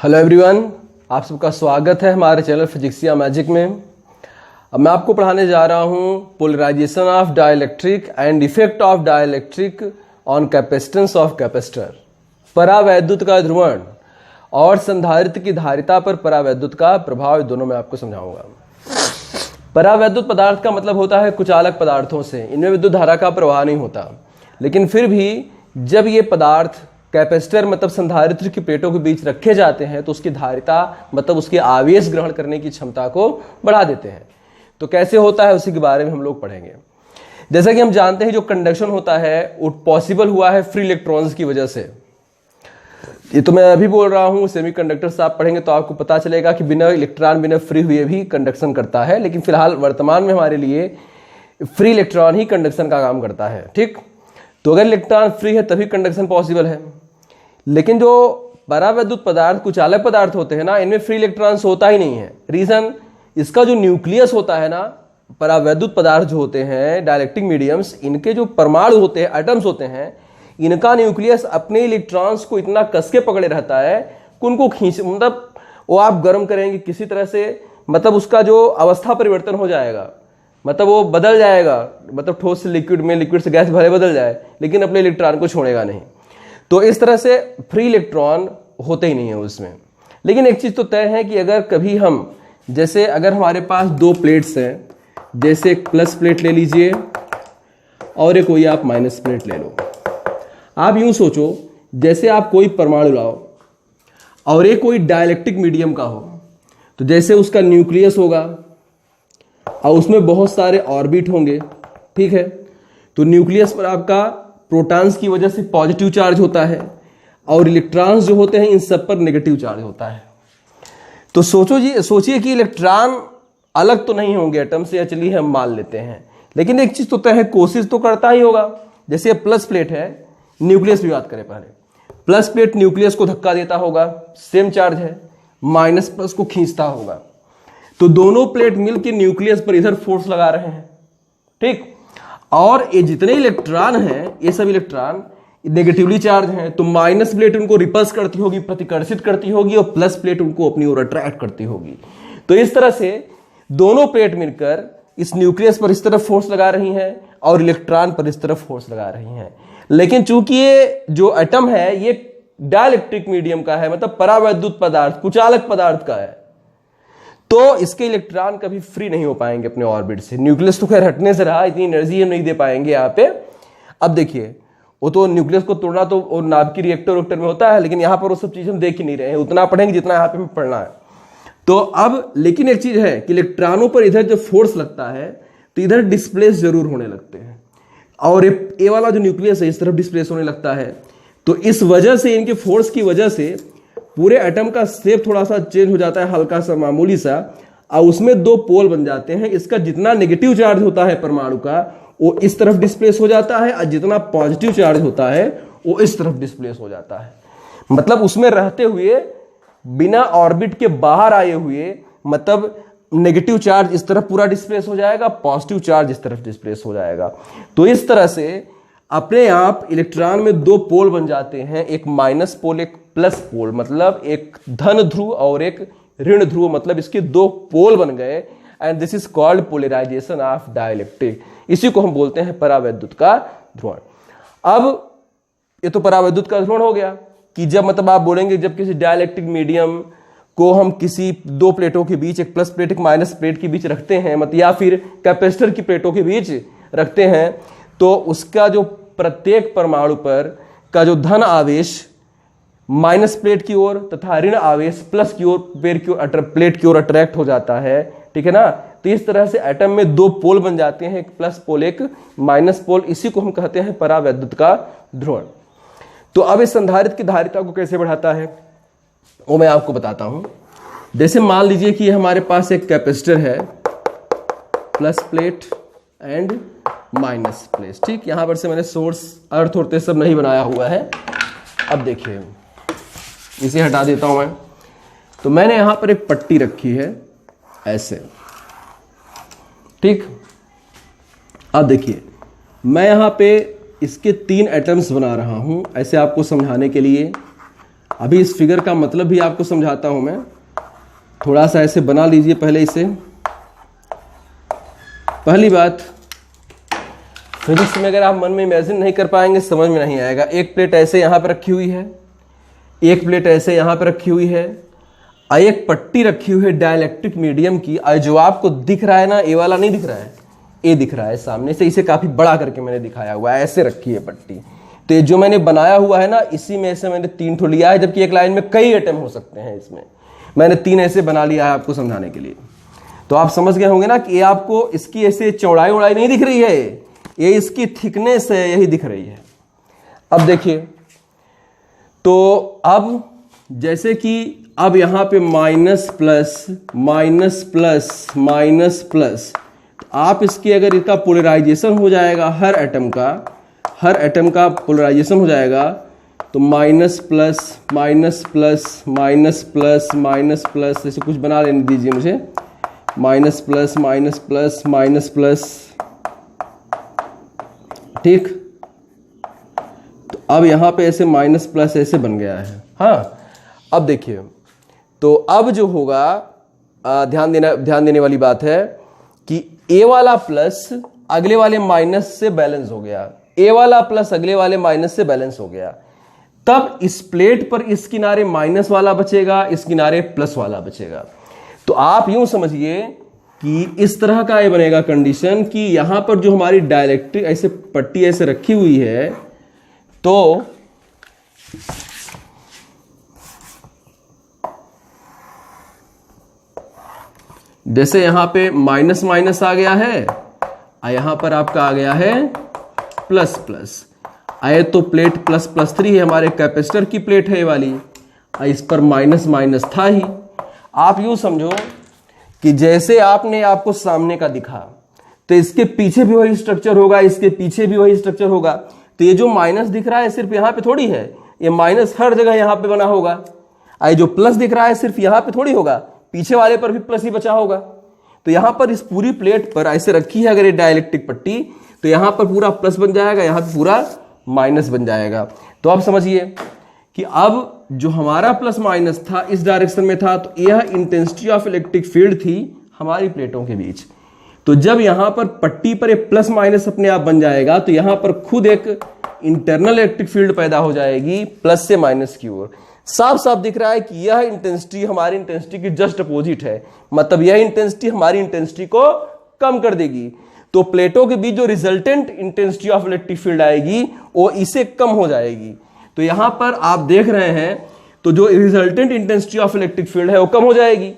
Hello everyone, आप सबका स्वागत है हमारे चैनल फिजिक्सिया मैजिक में। अब मैं आपको पढ़ाने जा रहा हूं polarisation of dielectric and effect of dielectric on capacitance of capacitor. परावैद्युत का ध्रुवण और संधारित्र की धारिता पर परावैद्युत का प्रभाव, दोनों में आपको समझाऊंगा। परावैद्युत पदार्थ का मतलब होता है कुचालक पदार्थों से, इनमें विद्युत धारा का प्रवाह नहीं होता, लेकिन फिर भी जब ये पदार्थ कैपेसिटर मतलब संधारित्र की प्लेटों के बीच रखे जाते हैं तो उसकी धारिता मतलब उसके आवेश ग्रहण करने की क्षमता को बढ़ा देते हैं। तो कैसे होता है उसी के बारे में हम लोग पढ़ेंगे। जैसा कि हम जानते हैं जो कंडक्शन होता है वो पॉसिबल हुआ है फ्री इलेक्ट्रॉन्स की वजह से। ये तो मैं अभी बोल रहा हूं, सेमीकंडक्टर्स आप पढ़ेंगे तो आपको पता चलेगा कि बिना इलेक्ट्रॉन बिना फ्री हुए भी कंडक्शन करता है, लेकिन फिलहाल वर्तमान में हमारे लिए फ्री इलेक्ट्रॉन ही कंडक्शन का काम करता है। ठीक, तो अगर इलेक्ट्रॉन फ्री है तभी कंडक्शन पॉसिबल है। लेकिन जो परावैद्युत पदार्थ कुचालक पदार्थ होते हैं ना, इनमें फ्री इलेक्ट्रॉन्स होता ही नहीं है। रीजन, इसका जो न्यूक्लियस होता है ना, परावैद्युत पदार्थ जो होते हैं डाइलेक्ट्रिक मीडियम्स, इनके जो परमाणु होते हैं, एटम्स होते हैं, इनका न्यूक्लियस अपने इलेक्ट्रॉन्स को इतना कस के पकड़े रहता है कि उनको खींच, मतलब वो आप गर्म करेंगे किसी तरह से, मतलब उसका जो अवस्था परिवर्तन हो जाएगा, मतलब वो बदल जाएगा, मतलब ठोस से लिक्विड में, लिक्विड से गैस भले बदल जाए, लेकिन अपने इलेक्ट्रॉन को छोड़ेगा नहीं। तो इस तरह से फ्री इलेक्ट्रॉन होते ही नहीं है उसमें। लेकिन एक चीज तो तय है कि अगर कभी हम, जैसे अगर हमारे पास दो प्लेट्स हैं, जैसे एक प्लस प्लेट ले लीजिए और एक कोई आप माइनस प्लेट ले लो। आप यूं सोचो जैसे आप कोई परमाणु लाओ और एक कोई डाइलेक्ट्रिक मीडियम का हो, तो जैसे उसका न्यूक्लियस होगा और उसमें बहुत सारे ऑर्बिट होंगे। ठीक है, तो न्यूक्लियस पर आपका प्रोटॉन्स की वजह से पॉजिटिव चार्ज होता है और इलेक्ट्रॉन्स जो होते हैं इन सब पर नेगेटिव चार्ज होता है। तो सोचिए कि इलेक्ट्रॉन अलग तो नहीं होंगे एटम से, या चलिए हम मान लेते हैं, लेकिन एक चीज तो तय है, कोशिश तो करता ही होगा। जैसे प्लस प्लेट है, न्यूक्लियस की बात करें पहले, प्लस प्लेट न्यूक्लियस को धक्का देता होगा, सेम चार्ज है, माइनस प्लस को खींचता होगा, तो दोनों प्लेट मिलकर न्यूक्लियस पर इधर फोर्स लगा रहे हैं। ठीक, और ये जितने इलेक्ट्रॉन हैं, ये सब इलेक्ट्रॉन नेगेटिवली चार्ज हैं, तो माइनस प्लेट उनको रिपल्स करती होगी, प्रतिकर्षित करती होगी, और प्लस प्लेट उनको अपनी ओर अट्रैक्ट करती होगी। तो इस तरह से दोनों प्लेट मिलकर इस न्यूक्लियस पर इस तरफ फोर्स लगा रही हैं और इलेक्ट्रॉन पर इस तरफ फोर्स लगा रही हैं। लेकिन चूंकि ये जो एटम है ये डाइलेक्ट्रिक मीडियम का है, मतलब परावैद्युत पदार्थ, कुचालक पदार्थ का है, तो इसके इलेक्ट्रॉन कभी फ्री नहीं हो पाएंगे अपने ऑर्बिट से। न्यूक्लियस तो खैर हटने से रहा, इतनी एनर्जी हम नहीं दे पाएंगे यहाँ पे। अब देखिए, वो तो न्यूक्लियस को तोड़ना तो नाभिकीय रिएक्टर में होता है, लेकिन यहाँ पर वो सब चीज हम देख ही नहीं रहे हैं, उतना पढ़ेंगे जितना यहाँ पे हमें पढ़ना है। तो अब लेकिन एक चीज है कि इलेक्ट्रॉनों पर इधर जब फोर्स लगता है तो इधर डिस्प्लेस जरूर होने लगते हैं, और ये वाला जो न्यूक्लियस है इस तरफ डिस्प्लेस होने लगता है। तो इस वजह से, इनके फोर्स की वजह से पूरे एटम का शेप थोड़ा सा चेंज हो जाता है, हल्का सा, मामूली सा, और उसमें दो पोल बन जाते हैं। इसका जितना नेगेटिव चार्ज होता है परमाणु का वो इस तरफ डिस्प्लेस हो जाता है, और जितना पॉजिटिव चार्ज होता है वो इस तरफ डिस्प्लेस हो जाता है। मतलब उसमें रहते हुए, बिना ऑर्बिट के बाहर आए हुए, मतलब नेगेटिव चार्ज इस तरफ पूरा डिस्प्लेस हो जाएगा, पॉजिटिव चार्ज इस तरफ डिस्प्लेस हो जाएगा। तो इस तरह से अपने आप इलेक्ट्रॉन में दो पोल बन जाते हैं, एक माइनस पोल एक प्लस पोल, मतलब एक धन ध्रुव और एक ऋण ध्रुव, मतलब इसके दो पोल बन गए, and this is called polarisation of dielectric. इसी को हम बोलते हैं परावैद्युत का ध्रुवण। अब ये तो परावैद्युत का ध्रुवण हो गया कि जब, मतलब आप बोलेंगे जब किसी डाइलेक्ट्रिक मीडियम को हम किसी दो प्लेटों के बीच, एक प्लस प्लेट एक माइनस प्लेट के बीच रखते हैं, मतलब या फिर कैपेसिटर की प्लेटों के बीच रखते हैं, तो उसका जो प्रत्येक परमाणु पर का जो धन आवेश माइनस प्लेट की ओर तथा ऋण आवेश प्लस की ओर, प्लेट की ओर अट्रैक्ट हो जाता है। ठीक है ना, तो इस तरह से एटम में दो पोल बन जाते हैं, एक प्लस पोल एक माइनस पोल। इसी को हम कहते हैं परावैद्युत का ध्रुवण। तो अब इस संधारित्र की धारिता को कैसे बढ़ाता है वो मैं आपको बताता हूं। जैसे मान लीजिए कि हमारे पास एक कैपेसिटर है, plus plate and minus plate. ठीक, यहां पर से मैंने सोर्स, अर्थ और सब नहीं बनाया हुआ है। अब देखिए, इसे हटा देता हूं मैं। तो मैंने यहां पर एक पट्टी रखी है ऐसे। ठीक, अब देखिए मैं यहां पे इसके तीन एटम्स बना रहा हूं ऐसे आपको समझाने के लिए। अभी इस फिगर का मतलब भी आपको समझाता हूं मैं। थोड़ा सा ऐसे बना लीजिए पहले इसे। पहली बात, फिजिक्स में अगर आप मन में इमेजिन नहीं कर पाएंगे समझ में नहीं आएगा। एक प्लेट ऐसे यहां पर रखी हुई है, एक प्लेट ऐसे यहां पर रखी हुई है, एक पट्टी रखी हुई है डाइलेक्ट्रिक मीडियम की। जो आपको दिख रहा है ना, ए वाला नहीं दिख रहा है, ए दिख रहा है सामने से, इसे काफी बड़ा करके मैंने दिखाया हुआ है, ऐसे रखी है पट्टी। तो ये जो मैंने बनाया हुआ है ना, इसी में से मैंने 3 ठो लिया है, जबकि एक लाइन में कई एटम हो सकते हैं। इसमें मैंने 3 ऐसे बना लिया है आपको समझाने के लिए। तो आप समझ गए होंगे ना कि ये आपको इसकी ऐसे चौड़ाई उड़ाई नहीं दिख रही है, ये इसकी थिकनेस है, यही दिख रही है। अब देखिए, तो अब जैसे कि अब यहां पे minus plus minus plus minus plus, तो आप इसकी अगर इसका पोलराइजेशन हो जाएगा, हर एटम का पोलराइजेशन हो जाएगा, तो minus plus minus plus minus plus minus plus, ऐसे कुछ बना लेने दीजिए मुझे, minus plus minus plus minus plus, ठीक। तो अब यहां पे ऐसे माइनस प्लस ऐसे बन गया है। हाँ, अब देखिए, तो अब जो होगा, ध्यान देने वाली बात है कि ए वाला प्लस अगले वाले माइनस से बैलेंस हो गया, ए वाला प्लस अगले वाले माइनस से बैलेंस हो गया। तब इस प्लेट पर इस किनारे माइनस वाला बचेगा, इस किनारे प्लस वाला बचेगा। तो आप यूं समझिए कि इस तरह का ये बनेगा कंडीशन कि यहां पर जो हमारी डाइलेक्ट्रिक ऐसे पट्टी ऐसे रखी हुई है, तो जैसे यहां पे माइनस माइनस आ गया है, यहां पर आपका आ गया है प्लस प्लस, आए तो प्लेट प्लस प्लस 3 है, हमारे कैपेसिटर की प्लेट है ये वाली, इस पर माइनस माइनस था ही। आप यूं समझो कि जैसे आपको सामने का दिखा, तो इसके पीछे भी वही स्ट्रक्चर होगा, इसके पीछे भी वही स्ट्रक्चर होगा। तो ये जो माइनस दिख रहा है सिर्फ यहां पे थोड़ी है, ये माइनस हर जगह यहां पे बना होगा। ये जो प्लस दिख रहा है सिर्फ यहां पे थोड़ी होगा, पीछे वाले पर भी प्लस ही बचा होगा। तो यहां पर इस पूरी प्लेट पर ऐसे रखी है अगर ये डाइलेक्ट्रिक पट्टी, तो यहां पर पूरा प्लस बन जाएगा, यहां पर पूरा माइनस बन जाएगा। तो आप समझिए कि अब जो हमारा प्लस माइनस था इस डायरेक्शन में था, तो यह इंटेंसिटी ऑफ इलेक्ट्रिक फील्ड थी हमारी प्लेटों के बीच। तो जब यहां पर पट्टी पर एक प्लस माइनस अपने आप बन जाएगा, तो यहां पर खुद एक इंटरनल इलेक्ट्रिक फील्ड पैदा हो जाएगी प्लस से माइनस की ओर। साफ साफ दिख रहा है कि यह इंटेंसिटी हमारी इंटेंसिटी की जस्ट अपोजिट है, मतलब यह इंटेंसिटी हमारी इंटेंसिटी को कम कर देगी। तो प्लेटों के बीच जो resultant intensity of electric field आएगी वो इससे कम हो जाएगी। तो यहां पर आप देख रहे हैं, तो जो resultant intensity of electric field है वो कम हो जाएगी।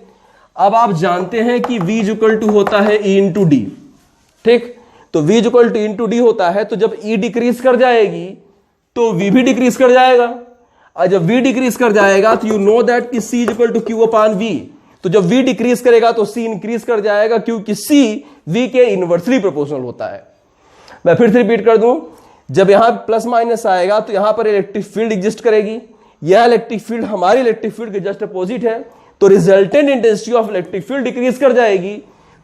अब आप जानते हैं कि V इक्वल टू होता है E इंटू डी, ठीक। तो V equal two into D होता है, तो जब E डिक्रीज कर जाएगी तो V भी डिक्रीज कर जाएगा, और जब V डिक्रीज कर जाएगा तो यू नो दैट कि C equal to Q upon V। तो जब V डिक्रीज करेगा तो C इंक्रीज कर जाएगा, क्योंकि C V के इनवर्सली प्रोपोर्शनल होता है। मैं फिर से रिपीट कर दूं, जब यहां प्लस माइनस आएगा तो यहां पर इलेक्ट्रिक फील्ड एग्जिस्ट करेगी, यह इलेक्ट्रिक फील्ड हमारी इलेक्ट्रिक फील्ड के जस्ट अपोजिट है, तो resultant intensity of electric field decrease कर जाएगी।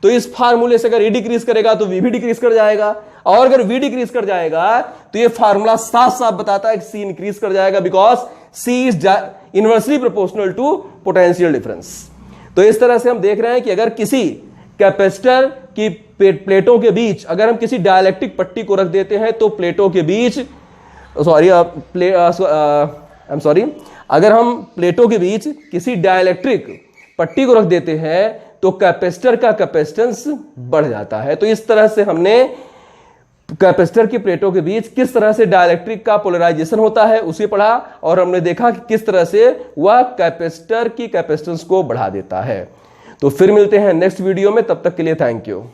तो इस फार्मूले से अगर E डिक्रीज करेगा तो V भी डिक्रीज कर जाएगा, और अगर V डिक्रीज कर जाएगा तो ये फार्मूला साफ साफ बताता है कि C इंक्रीज कर जाएगा, because C is inversely proportional to potential difference. तो इस तरह से हम देख रहे हैं कि अगर किसी कैपेसिटर की प्लेटों के बीच अगर हम किसी डाइलेक्ट्रिक पट्टी को रख देते हैं, तो प्लेटों के बीच अगर हम प्लेटों के बीच किसी डाइलेक्ट्रिक पट्टी को रख देते हैं तो कैपेसिटर का कैपेसिटेंस बढ़ जाता है। तो इस तरह से हमने कैपेसिटर की प्लेटों के बीच किस तरह से डाइलेक्ट्रिक का पोलराइजेशन होता है उसे पढ़ा, और हमने देखा कि किस तरह से वह कैपेसिटर की कैपेसिटेंस को बढ़ा देता है। तो फिर मिलते हैं नेक्स्ट वीडियो में, तब तक के लिए थैंक यू।